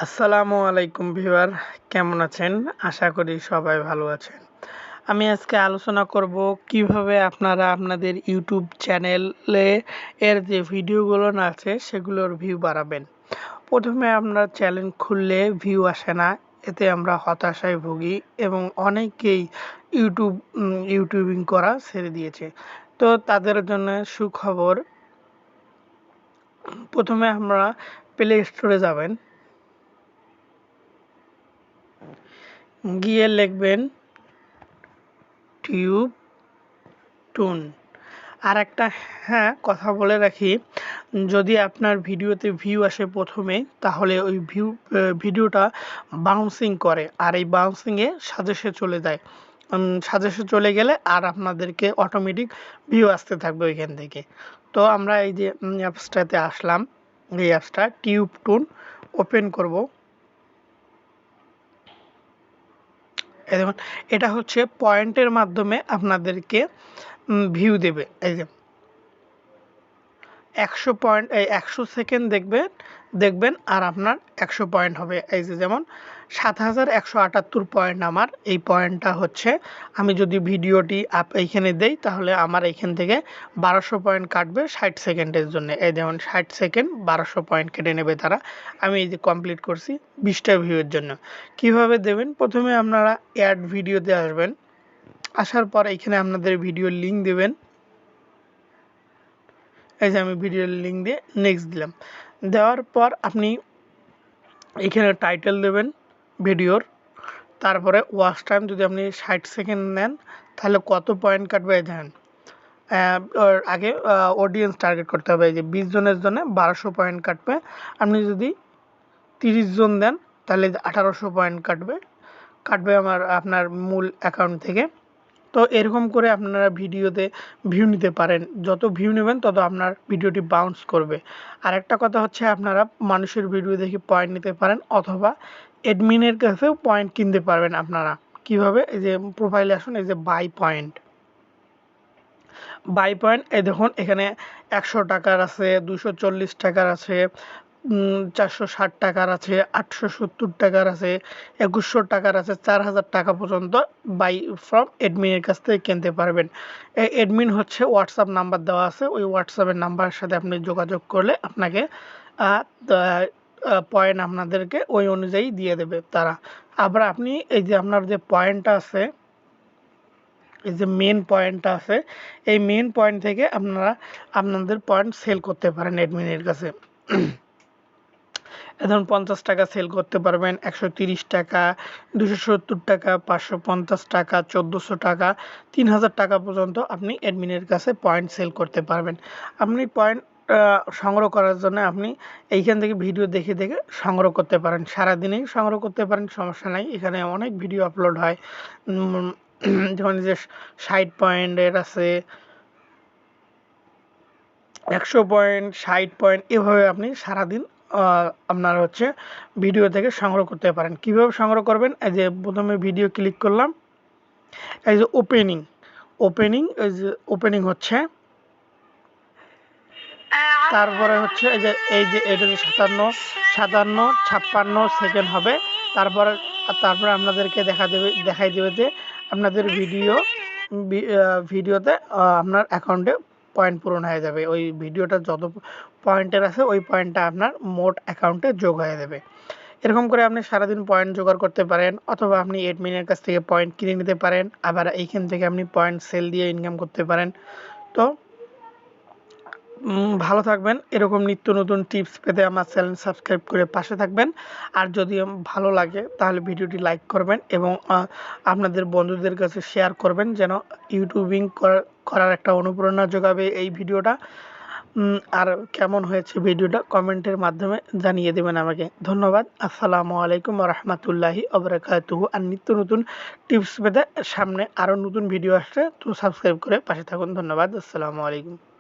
আসসালামু আলাইকুম ভিউয়ার, কেমন আছেন? আশা করি সবাই ভালো আছেন। আমি আজকে আলোচনা করব কিভাবে আপনারা আপনাদের ইউটিউব চ্যানেলে এর যে ভিডিওগুলো আছে সেগুলোর ভিউ বাড়াবেন। প্রথমে আমরা চ্যানেল খুললে ভিউ আসে না, এতে আমরা হতাশায় ভুগি এবং অনেকেই ইউটিউবিং করা ছেড়ে দিয়েছে। তো তাদের জন্য সুখবর, প্রথমে আমরা প্লে স্টোরে যাবেন, গিয়ে লিখবেন টিউব টুন। আর একটা কথা বলে রাখি, যদি আপনার ভিডিওতে ভিউ আসে প্রথমে, তাহলে ওই ভিডিওটা বাউন্সিং করে, আর এই বাউন্সিংয়ে সাজেশে চলে যায়। সাজেশে চলে গেলে আর আপনাদেরকে অটোমেটিক ভিউ আসতে থাকবে ওইখান থেকে। তো আমরা এই যে অ্যাপসটাতে আসলাম, এই অ্যাপসটা টিউব টুন ওপেন করব। এই দেখুন, এটা হচ্ছে পয়েন্টের মাধ্যমে আপনাদেরকে ভিউ দেবে। এই যে 100 সেকেন্ড দেখবেন আর আপনার 100 পয়েন্ট হবে। এই যে যেমন 7178 পয়েন্ট আমার, এই পয়েন্টটা হচ্ছে, আমি যদি ভিডিওটি এইখানে দেই তাহলে আমার এইখান থেকে 1200 পয়েন্ট কাটবে 60 সেকেন্ডের জন্য। এই যেমন 60 সেকেন্ড 1200 পয়েন্ট কেটে নেবে তারা। আমি এই যে কমপ্লিট করছি 20টা ভিউয়ের জন্য। কিভাবে দেবেন? প্রথমে আপনারা অ্যাড ভিডিওতে আসবেন, আসার পর এখানে আপনাদের ভিডিওর লিঙ্ক দেবেন। এই যে আমি ভিডিওর লিঙ্ক দিয়ে নেক্সট দিলাম। দেওয়ার পর আপনি এখানে টাইটেল দেবেন ভিডিওর, তারপরে ওয়াচ টাইম যদি আপনি 60 সেকেন্ড নেন তাহলে কত পয়েন্ট কাটবে জানেন? আগে অডিয়েন্স টার্গেট করতে হবে। এই যে 20 জনের জন্য 1200 পয়েন্ট কাটবে। আপনি যদি 30 জন দেন তাহলে 1800 পয়েন্ট কাটবে আপনার মূল অ্যাকাউন্ট থেকে। তো এরকম করে আপনারা ভিডিওতে ভিউ নিতে পারেন। যত ভিউ নেবেন তত আপনার ভিডিওটি বাউন্স করবে। আর একটা কথা হচ্ছে, আপনারা মানুষের ভিডিও দেখে পয়েন্ট নিতে পারেন, অথবা অ্যাডমিনের কাছেও পয়েন্ট কিনতে পারবেন আপনারা। কিভাবে? এই যে প্রোফাইলে আসুন, এই যে বাই পয়েন্ট, এই দেখুন এখানে 100 টাকার আছে, 240 টাকার আছে, 460 টাকার আছে, 870 টাকার আছে, 2100 টাকার আছে, 4000 টাকা পর্যন্ত বাই ফ্রম অ্যাডমিনের কাছ থেকে কিনতে পারবেন। এই অ্যাডমিন হচ্ছে হোয়াটসঅ্যাপ নাম্বার দেওয়া আছে, ওই হোয়াটসঅ্যাপের নাম্বারের সাথে আপনি যোগাযোগ করলে আপনাকে পয়েন্ট আপনাদেরকে ওই অনুযায়ী দিয়ে দেবে তারা। আবার আপনি এই যে আপনার যে পয়েন্টটা আছে, এই যে মেন পয়েন্টটা আছে, এই মেন পয়েন্ট থেকে আপনারা আপনাদের পয়েন্ট সেল করতে পারেন অ্যাডমিনের কাছে। ধরুন 50 টাকা সেল করতে পারবেন, 130 টাকা, 270 টাকা, 550 টাকা, 1400 টাকা, 3000 টাকা পর্যন্ত আপনি অ্যাডমিনের কাছে পয়েন্ট সেল করতে পারবেন। আপনি পয়েন্ট সংগ্রহ করার জন্য আপনি এইখান থেকে ভিডিও দেখে সংগ্রহ করতে পারেন। সারাদিনেই সংগ্রহ করতে পারেন, সমস্যা নাই। এখানে অনেক ভিডিও আপলোড হয়, যেমন যে 60 পয়েন্টের আছে, 100 পয়েন্ট, 60 পয়েন্ট, এভাবে আপনি সারাদিন আপনার হচ্ছে ভিডিও থেকে সংগ্রহ করতে পারেন। কিভাবে সংগ্রহ করবেন? এই যে প্রথমে ভিডিও ক্লিক করলাম, এই যে এই যে ওপেনিং হচ্ছে, তারপরে হচ্ছে এটা যে 57 সেকেন্ড হবে। তারপরে আপনাদেরকে দেখাই দেবে যে আপনাদের ভিডিওতে আপনার অ্যাকাউন্টে পয়েন্ট পূরণ হয়ে যাবে। ওই ভিডিওটা যত পয়েন্টের আছে ওই পয়েন্টটা আপনার মোট অ্যাকাউন্টে যোগ হয়ে যাবে। এরকম করে আপনি সারাদিন পয়েন্ট জোগাড় করতে পারেন, অথবা আপনি অ্যাডমিনের কাছ থেকে পয়েন্ট কিনে নিতে পারেন। আবার এইখান থেকে আপনি পয়েন্ট সেল দিয়ে ইনকাম করতে পারেন। তো ভালো থাকবেন। এরকম নিত্য নতুন টিপস পেতে আমার চ্যানেল সাবস্ক্রাইব করে পাশে থাকবেন। আর যদি ভালো লাগে তাহলে ভিডিওটি লাইক করবেন এবং আপনাদের বন্ধুদের কাছে শেয়ার করবেন, যেন ইউটিউবিং করার একটা অনুপ্রেরণা যোগাবে এই ভিডিওটা। আর কেমন হয়েছে ভিডিওটা কমেন্টের মাধ্যমে জানিয়ে দেবেন আমাকে। ধন্যবাদ। আসসালামু আলাইকুম ওয়া রাহমাতুল্লাহি ওয়া বারাকাতুহু। আর নিত্য নতুন টিপস পেতে সামনে আরও নতুন ভিডিও আসছে, তো সাবস্ক্রাইব করে পাশে থাকুন। ধন্যবাদ। আসসালামু আলাইকুম।